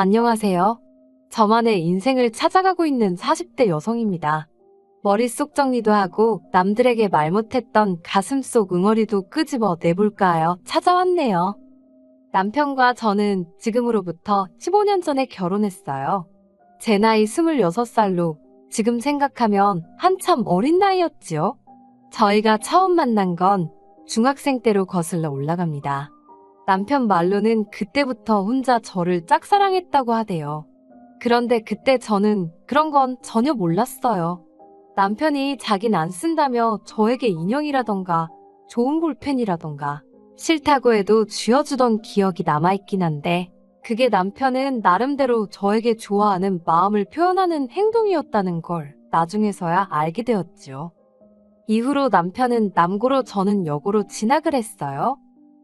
안녕하세요. 저만의 인생을 찾아가고 있는 40대 여성입니다. 머릿속 정리도 하고 남들에게 말 못했던 가슴속 응어리도 끄집어 내볼까 찾아왔네요. 남편과 저는 지금으로부터 15년 전에 결혼했어요. 제 나이 26살로 지금 생각하면 한참 어린 나이였지요. 저희가 처음 만난 건 중학생 때로 거슬러 올라갑니다. 남편 말로는 그때부터 혼자 저를 짝사랑했다고 하대요. 그런데 그때 저는 그런 건 전혀 몰랐어요. 남편이 자긴 안 쓴다며 저에게 인형이라던가 좋은 볼펜이라던가 싫다고 해도 쥐어주던 기억이 남아있긴 한데 그게 남편은 나름대로 저에게 좋아하는 마음을 표현하는 행동이었다는 걸 나중에서야 알게 되었지요. 이후로 남편은 남고로 저는 여고로 진학을 했어요.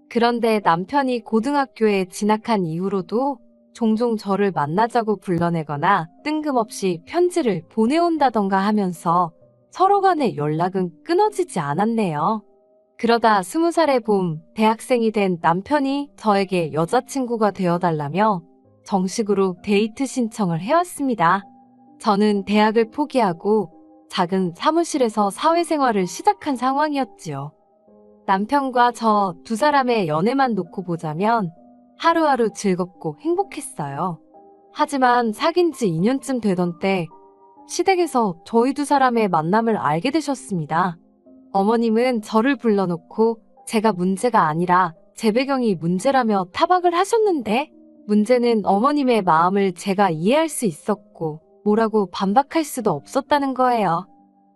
그런데 남편이 고등학교에 진학한 이후로도 종종 저를 만나자고 불러내거나 뜬금없이 편지를 보내온다던가 하면서 서로 간의 연락은 끊어지지 않았네요. 그러다 20살의 봄, 대학생이 된 남편이 저에게 여자친구가 되어달라며 정식으로 데이트 신청을 해왔습니다. 저는 대학을 포기하고 작은 사무실에서 사회생활을 시작한 상황이었지요. 남편과 저 두 사람의 연애만 놓고 보자면 하루하루 즐겁고 행복했어요. 하지만 사귄 지 2년쯤 되던 때 시댁에서 저희 두 사람의 만남을 알게 되셨습니다. 어머님은 저를 불러놓고 제가 문제가 아니라 제 배경이 문제라며 타박을 하셨는데 문제는 어머님의 마음을 제가 이해할 수 있었고 뭐라고 반박할 수도 없었다는 거예요.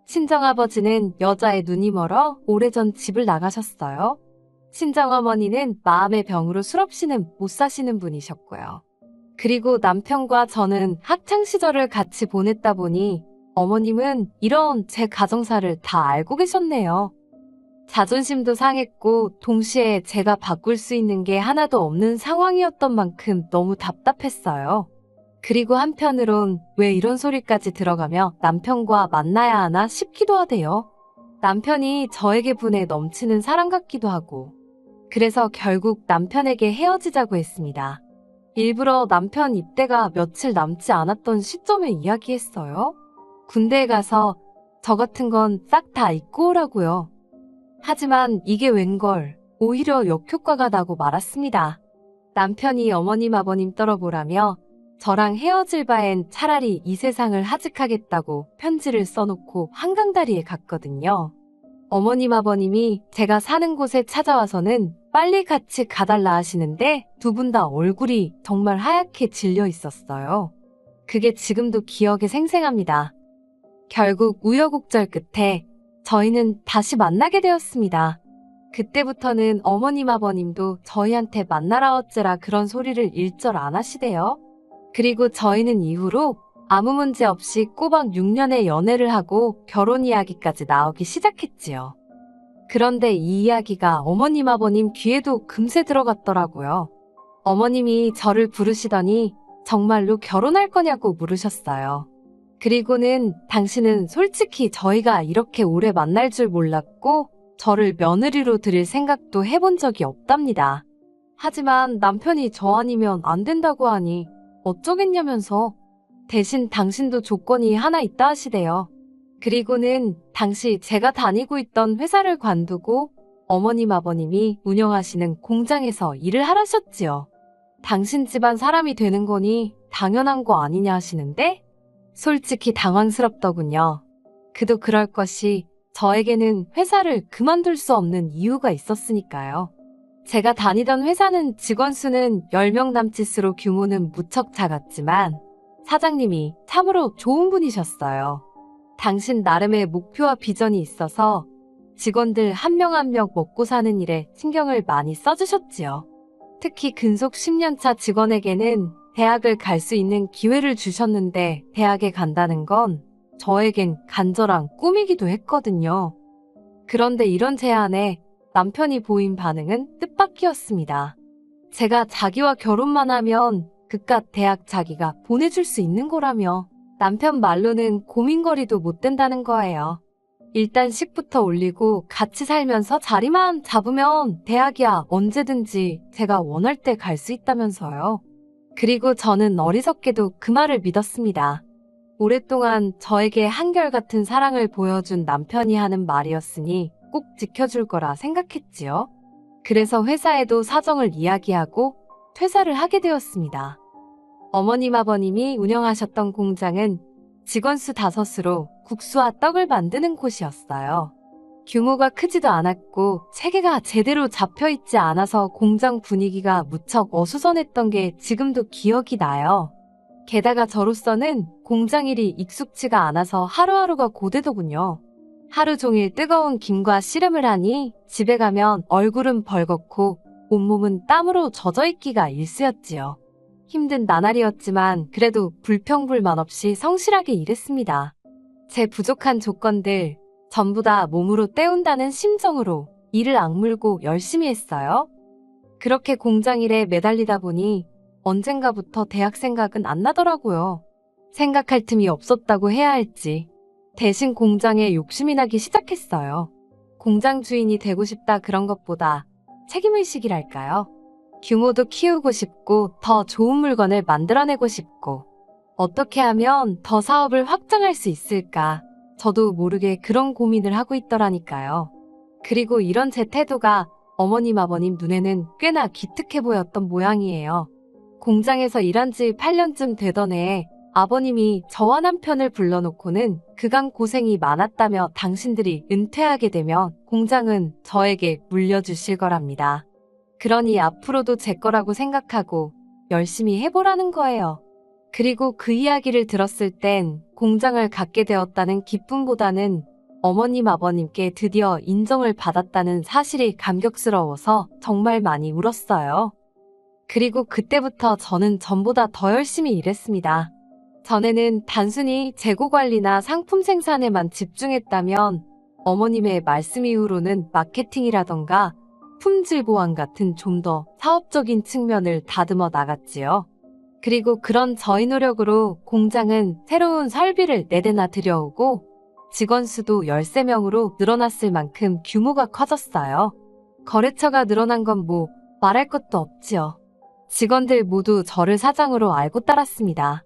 친정아버지는 여자의 눈이 멀어 오래전 집을 나가셨어요. 친정어머니는 마음의 병으로 술 없이는 못 사시는 분이셨고요. 그리고 남편과 저는 학창시절을 같이 보냈다 보니 어머님은 이런 제 가정사를 다 알고 계셨네요. 자존심도 상했고 동시에 제가 바꿀 수 있는 게 하나도 없는 상황이었던 만큼 너무 답답했어요. 그리고 한편으론 왜 이런 소리까지 들어가며 남편과 만나야 하나 싶기도 하대요. 남편이 저에게 분에 넘치는 사람 같기도 하고. 그래서 결국 남편에게 헤어지자고 했습니다. 일부러 남편 입대가 며칠 남지 않았던 시점에 이야기했어요. 군대에 가서 저 같은 건 싹 다 잊고 오라고요. 하지만 이게 웬걸 오히려 역효과가 나고 말았습니다. 남편이 어머님 아버님 떨어보라며 저랑 헤어질 바엔 차라리 이 세상을 하직하겠다고 편지를 써놓고 한강다리에 갔거든요. 어머님 아버님이 제가 사는 곳에 찾아와서는 빨리 같이 가달라 하시는데 두 분 다 얼굴이 정말 하얗게 질려 있었어요. 그게 지금도 기억에 생생합니다. 결국 우여곡절 끝에 저희는 다시 만나게 되었습니다. 그때부터는 어머님 아버님도 저희한테 만나라 어째라 그런 소리를 일절 안 하시대요. 그리고 저희는 이후로 아무 문제 없이 꼬박 6년의 연애를 하고 결혼 이야기까지 나오기 시작했지요. 그런데 이 이야기가 어머님 아버님 귀에도 금세 들어갔더라고요. 어머님이 저를 부르시더니 정말로 결혼할 거냐고 물으셨어요. 그리고는 당신은 솔직히 저희가 이렇게 오래 만날 줄 몰랐고 저를 며느리로 드릴 생각도 해본 적이 없답니다. 하지만 남편이 저 아니면 안 된다고 하니 어쩌겠냐면서 대신 당신도 조건이 하나 있다 하시대요. 그리고는 당시 제가 다니고 있던 회사를 관두고 어머님 아버님이 운영하시는 공장에서 일을 하라셨지요. 당신 집안 사람이 되는 거니 당연한 거 아니냐 하시는데 솔직히 당황스럽더군요. 그도 그럴 것이 저에게는 회사를 그만둘 수 없는 이유가 있었으니까요. 제가 다니던 회사는 직원 수는 10명 남짓으로 규모는 무척 작았지만 사장님이 참으로 좋은 분이셨어요. 당신 나름의 목표와 비전이 있어서 직원들 한 명 한 명 먹고 사는 일에 신경을 많이 써주셨지요. 특히 근속 10년차 직원에게는 대학을 갈 수 있는 기회를 주셨는데 대학에 간다는 건 저에겐 간절한 꿈이기도 했거든요. 그런데 이런 제안에 남편이 보인 반응은 뜻밖이었습니다. 제가 자기와 결혼만 하면 그깟 대학 자기가 보내줄 수 있는 거라며 남편 말로는 고민거리도 못 된다는 거예요. 일단 식부터 올리고 같이 살면서 자리만 잡으면 대학이야 언제든지 제가 원할 때 갈 수 있다면서요. 그리고 저는 어리석게도 그 말을 믿었습니다. 오랫동안 저에게 한결같은 사랑을 보여준 남편이 하는 말이었으니 꼭 지켜줄 거라 생각했지요. 그래서 회사에도 사정을 이야기하고 퇴사를 하게 되었습니다. 어머님 아버님이 운영하셨던 공장은 직원 수 5으로 국수와 떡을 만드는 곳이었어요. 규모가 크지도 않았고 체계가 제대로 잡혀있지 않아서 공장 분위기가 무척 어수선했던 게 지금도 기억이 나요. 게다가 저로서는 공장 일이 익숙지가 않아서 하루하루가 고되더군요. 하루 종일 뜨거운 김과 씨름을 하니 집에 가면 얼굴은 벌겋고 온몸은 땀으로 젖어있기가 일쑤였지요. 힘든 나날이었지만 그래도 불평불만 없이 성실하게 일했습니다. 제 부족한 조건들 전부 다 몸으로 때운다는 심정으로 이를 악물고 열심히 했어요. 그렇게 공장 일에 매달리다 보니 언젠가부터 대학 생각은 안 나더라고요. 생각할 틈이 없었다고 해야 할지 대신 공장에 욕심이 나기 시작했어요. 공장 주인이 되고 싶다 그런 것보다 책임의식이랄까요. 규모도 키우고 싶고 더 좋은 물건을 만들어내고 싶고 어떻게 하면 더 사업을 확장할 수 있을까 저도 모르게 그런 고민을 하고 있더라니까요. 그리고 이런 제 태도가 어머님 아버님 눈에는 꽤나 기특해 보였던 모양이에요. 공장에서 일한 지 8년쯤 되던 해에 아버님이 저와 남편을 불러놓고는 그간 고생이 많았다며 당신들이 은퇴하게 되면 공장은 저에게 물려주실 거랍니다. 그러니 앞으로도 제 거라고 생각하고 열심히 해보라는 거예요. 그리고 그 이야기를 들었을 땐 공장을 갖게 되었다는 기쁨보다는 어머님 아버님께 드디어 인정을 받았다는 사실이 감격스러워서 정말 많이 울었어요. 그리고 그때부터 저는 전보다 더 열심히 일했습니다. 전에는 단순히 재고 관리나 상품 생산에만 집중했다면 어머님의 말씀 이후로는 마케팅이라던가 품질 보완 같은 좀 더 사업적인 측면을 다듬어 나갔지요. 그리고 그런 저희 노력으로 공장은 새로운 설비를 4대나 들여오고 직원 수도 13명으로 늘어났을 만큼 규모가 커졌어요. 거래처가 늘어난 건 뭐 말할 것도 없지요. 직원들 모두 저를 사장으로 알고 따랐습니다.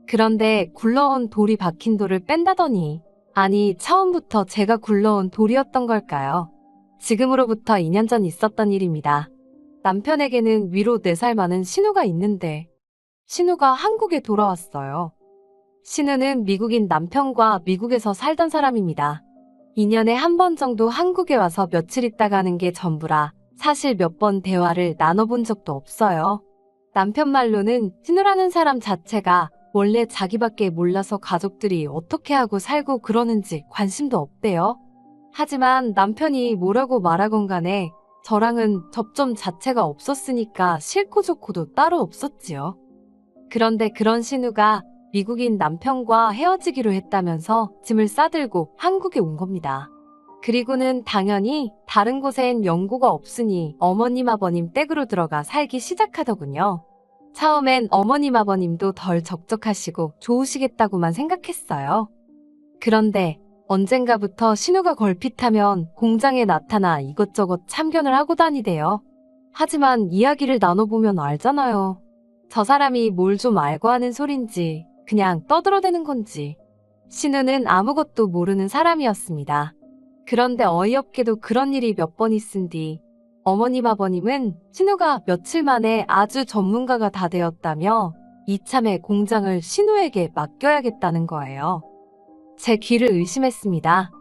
그런데 굴러온 돌이 박힌 돌을 뺀다더니 아니 처음부터 제가 굴러온 돌이었던 걸까요? 지금으로부터 2년 전 있었던 일입니다. 남편에게는 위로 4살 많은 신우가 있는데 신우가 한국에 돌아왔어요. 신우는 미국인 남편과 미국에서 살던 사람입니다. 2년에 한 번 정도 한국에 와서 며칠 있다 가는 게 전부라 사실 몇 번 대화를 나눠본 적도 없어요. 남편 말로는 신우라는 사람 자체가 원래 자기밖에 몰라서 가족들이 어떻게 하고 살고 그러는지 관심도 없대요. 하지만 남편이 뭐라고 말하건 간에 저랑은 접점 자체가 없었으니까 싫고 좋고도 따로 없었지요. 그런데 그런 신우가 미국인 남편과 헤어지기로 했다면서 짐을 싸들고 한국에 온 겁니다. 그리고는 당연히 다른 곳엔 연고가 없으니 어머님 아버님 댁으로 들어가 살기 시작하더군요. 처음엔 어머님 아버님도 덜 적적하시고 좋으시겠다고만 생각했어요. 그런데 언젠가부터 신우가 걸핏하면 공장에 나타나 이것저것 참견을 하고 다니대요. 하지만 이야기를 나눠보면 알잖아요. 저 사람이 뭘 좀 알고 하는 소린지 그냥 떠들어대는 건지. 신우는 아무것도 모르는 사람이었습니다. 그런데 어이없게도 그런 일이 몇 번 있은 뒤 어머님 아버님은 신우가 며칠 만에 아주 전문가가 다 되었다며 이참에 공장을 신우에게 맡겨야겠다는 거예요. 제 귀를 의심했습니다.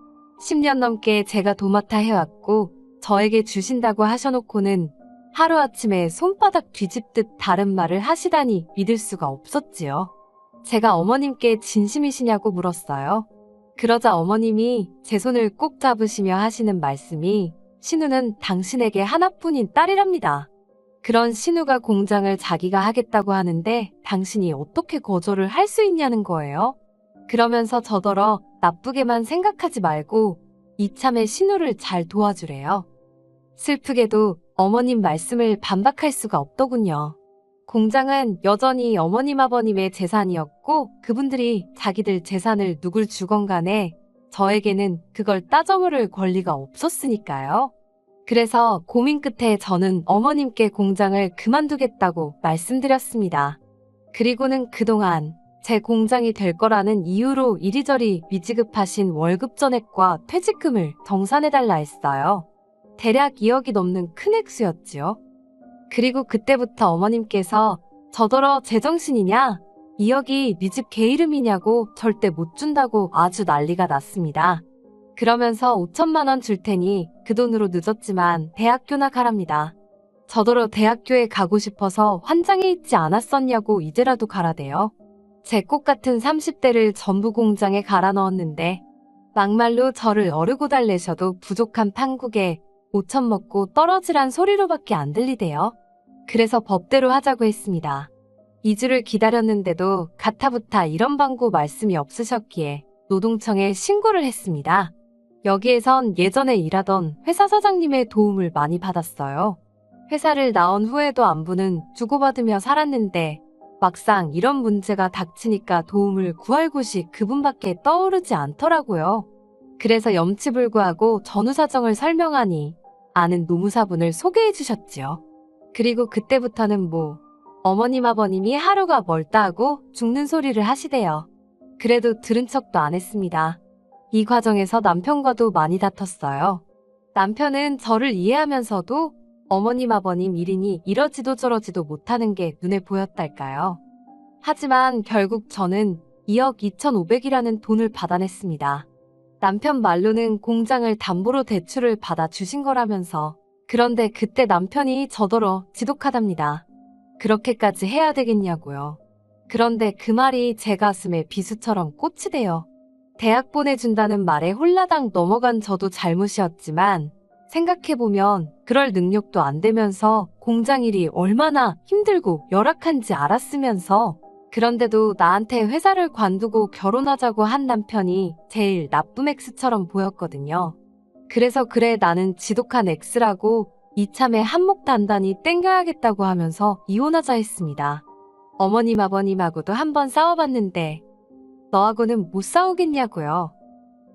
10년 넘게 제가 도맡아 해왔고 저에게 주신다고 하셔놓고는 하루아침에 손바닥 뒤집듯 다른 말을 하시다니 믿을 수가 없었지요. 제가 어머님께 진심이시냐고 물었어요. 그러자 어머님이 제 손을 꼭 잡으시며 하시는 말씀이 신우는 당신에게 하나뿐인 딸이랍니다. 그런 신우가 공장을 자기가 하겠다고 하는데 당신이 어떻게 거절을 할 수 있냐는 거예요. 그러면서 저더러 나쁘게만 생각하지 말고 이참에 신우를 잘 도와주래요. 슬프게도 어머님 말씀을 반박할 수가 없더군요. 공장은 여전히 어머님 아버님의 재산이었고 그분들이 자기들 재산을 누굴 주건 간에 저에게는 그걸 따져 물을 권리가 없었으니까요. 그래서 고민 끝에 저는 어머님께 공장을 그만두겠다고 말씀드렸습니다. 그리고는 그동안 제 공장이 될 거라는 이유로 이리저리 미지급하신 월급 전액과 퇴직금을 정산해달라 했어요. 대략 2억이 넘는 큰 액수였지요. 그리고 그때부터 어머님께서 저더러 제정신이냐? 2억이 네 집 개 이름이냐고 절대 못 준다고 아주 난리가 났습니다. 그러면서 5천만 원 줄 테니 그 돈으로 늦었지만 대학교나 가랍니다. 저더러 대학교에 가고 싶어서 환장해 있지 않았었냐고 이제라도 가라대요. 제 꽃 같은 30대를 전부 공장에 갈아 넣었는데 막말로 저를 어르고 달래셔도 부족한 판국에 5천 먹고 떨어지란 소리로밖에 안 들리대요. 그래서 법대로 하자고 했습니다. 2주를 기다렸는데도 가타부타 이런 방구 말씀이 없으셨기에 노동청에 신고를 했습니다. 여기에선 예전에 일하던 회사 사장님의 도움을 많이 받았어요. 회사를 나온 후에도 안부는 주고받으며 살았는데 막상 이런 문제가 닥치니까 도움을 구할 곳이 그분밖에 떠오르지 않더라고요. 그래서 염치불구하고 전후 사정을 설명하니 아는 노무사분을 소개해 주셨지요. 그리고 그때부터는 어머님 아버님이 하루가 멀다 하고 죽는 소리를 하시대요. 그래도 들은 척도 안 했습니다. 이 과정에서 남편과도 많이 다퉜어요. 남편은 저를 이해하면서도 어머님 아버님 일이니 이러지도 저러지도 못하는 게 눈에 보였달까요. 하지만 결국 저는 2억 2,500이라는 돈을 받아냈습니다. 남편 말로는 공장을 담보로 대출을 받아 주신 거라면서. 그런데 그때 남편이 저더러 지독하답니다. 그렇게까지 해야 되겠냐고요. 그런데 그 말이 제 가슴에 비수처럼 꽂히대요. 대학 보내준다는 말에 홀라당 넘어간 저도 잘못이었지만 생각해보면 그럴 능력도 안 되면서 공장 일이 얼마나 힘들고 열악한지 알았으면서 그런데도 나한테 회사를 관두고 결혼하자고 한 남편이 제일 나쁜 X처럼 보였거든요. 그래서 그래 나는 지독한 X라고 이참에 한몫 단단히 땡겨야겠다고 하면서 이혼하자 했습니다. 어머님 아버님하고도 한번 싸워봤는데 너하고는 못 싸우겠냐고요.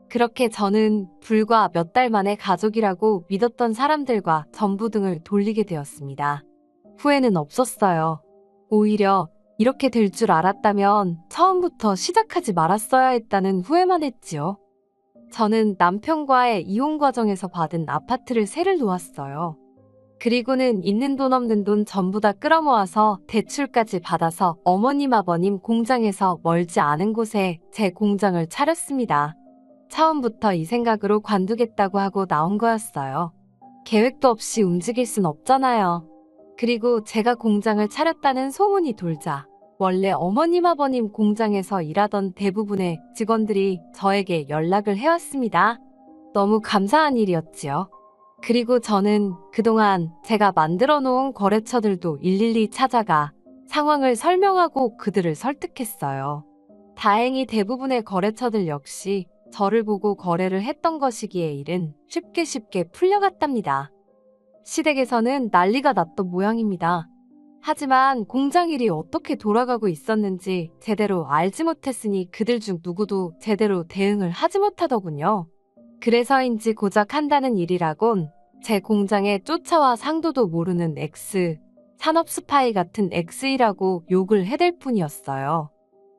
그렇게 저는 불과 몇 달 만에 가족이라고 믿었던 사람들과 전부등을 돌리게 되었습니다. 후회는 없었어요. 오히려 이렇게 될 줄 알았다면 처음부터 시작하지 말았어야 했다는 후회만 했지요. 저는 남편과의 이혼 과정에서 받은 아파트를 세를 놓았어요. 그리고는 있는 돈 없는 돈 전부 다 끌어모아서 대출까지 받아서 어머님 아버님 공장에서 멀지 않은 곳에 제 공장을 차렸습니다. 처음부터 이 생각으로 관두겠다고 하고 나온 거였어요. 계획도 없이 움직일 순 없잖아요. 그리고 제가 공장을 차렸다는 소문이 돌자 원래 어머님 아버님 공장에서 일하던 대부분의 직원들이 저에게 연락을 해왔습니다. 너무 감사한 일이었지요. 그리고 저는 그동안 제가 만들어 놓은 거래처들도 일일이 찾아가 상황을 설명하고 그들을 설득했어요. 다행히 대부분의 거래처들 역시 저를 보고 거래를 했던 것이기에 일은 쉽게 풀려갔답니다. 시댁에서는 난리가 났던 모양입니다. 하지만 공장 일이 어떻게 돌아가고 있었는지 제대로 알지 못했으니 그들 중 누구도 제대로 대응을 하지 못하더군요. 그래서인지 고작 한다는 일이라곤 제 공장에 쫓아와 상도도 모르는 X, 산업 스파이 같은 X이라고 욕을 해댈 뿐이었어요.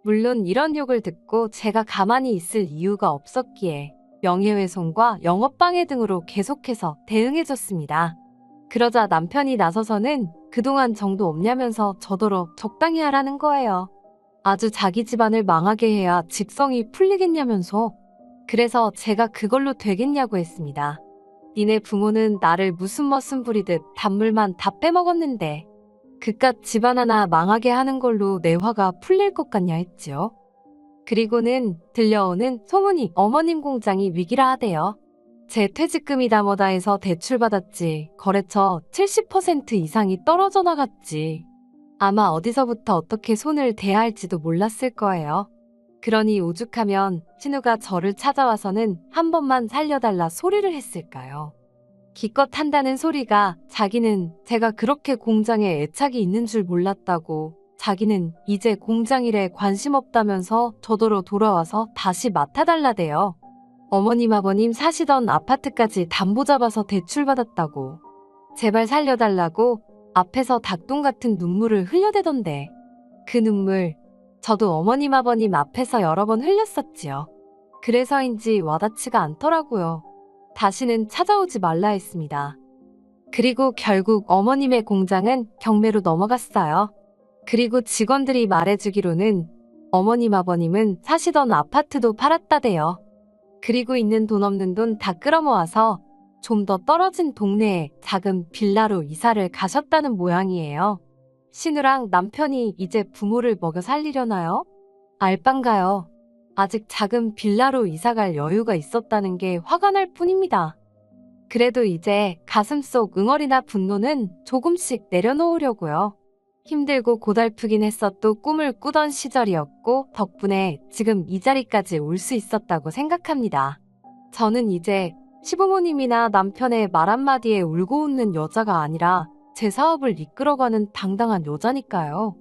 물론 이런 욕을 듣고 제가 가만히 있을 이유가 없었기에 명예훼손과 영업방해 등으로 계속해서 대응해줬습니다. 그러자 남편이 나서서는 그동안 정도 없냐면서 저더러 적당히 하라는 거예요. 아주 자기 집안을 망하게 해야 직성이 풀리겠냐면서. 그래서 제가 그걸로 되겠냐고 했습니다. 니네 부모는 나를 무슨 멋은 부리듯 단물만 다 빼먹었는데 그깟 집안 하나 망하게 하는 걸로 내 화가 풀릴 것 같냐 했지요. 그리고는 들려오는 소문이 어머님 공장이 위기라 하대요. 제 퇴직금이 다 뭐다 해서 대출받았지. 거래처 70% 이상이 떨어져 나갔지. 아마 어디서부터 어떻게 손을 대야 할지도 몰랐을 거예요. 그러니 오죽하면 신우가 저를 찾아와서는 한 번만 살려달라 소리를 했을까요? 기껏 한다는 소리가 자기는 제가 그렇게 공장에 애착이 있는 줄 몰랐다고, 자기는 이제 공장 일에 관심 없다면서 저더러 돌아와서 다시 맡아달라대요. 어머님 아버님 사시던 아파트까지 담보 잡아서 대출받았다고. 제발 살려달라고 앞에서 닭똥 같은 눈물을 흘려대던데. 그 눈물 저도 어머님 아버님 앞에서 여러 번 흘렸었지요. 그래서인지 와닿지가 않더라고요. 다시는 찾아오지 말라 했습니다. 그리고 결국 어머님의 공장은 경매로 넘어갔어요. 그리고 직원들이 말해주기로는 어머님 아버님은 사시던 아파트도 팔았다대요. 그리고 있는 돈 없는 돈 다 끌어모아서 좀 더 떨어진 동네에 작은 빌라로 이사를 가셨다는 모양이에요. 신우랑 남편이 이제 부모를 먹여 살리려나요? 알빵가요. 아직 작은 빌라로 이사갈 여유가 있었다는 게 화가 날 뿐입니다. 그래도 이제 가슴속 응어리나 분노는 조금씩 내려놓으려고요. 힘들고 고달프긴 했어도 꿈을 꾸던 시절이었고 덕분에 지금 이 자리까지 올 수 있었다고 생각합니다. 저는 이제 시부모님이나 남편의 말 한마디에 울고 웃는 여자가 아니라 제 사업을 이끌어가는 당당한 여자니까요.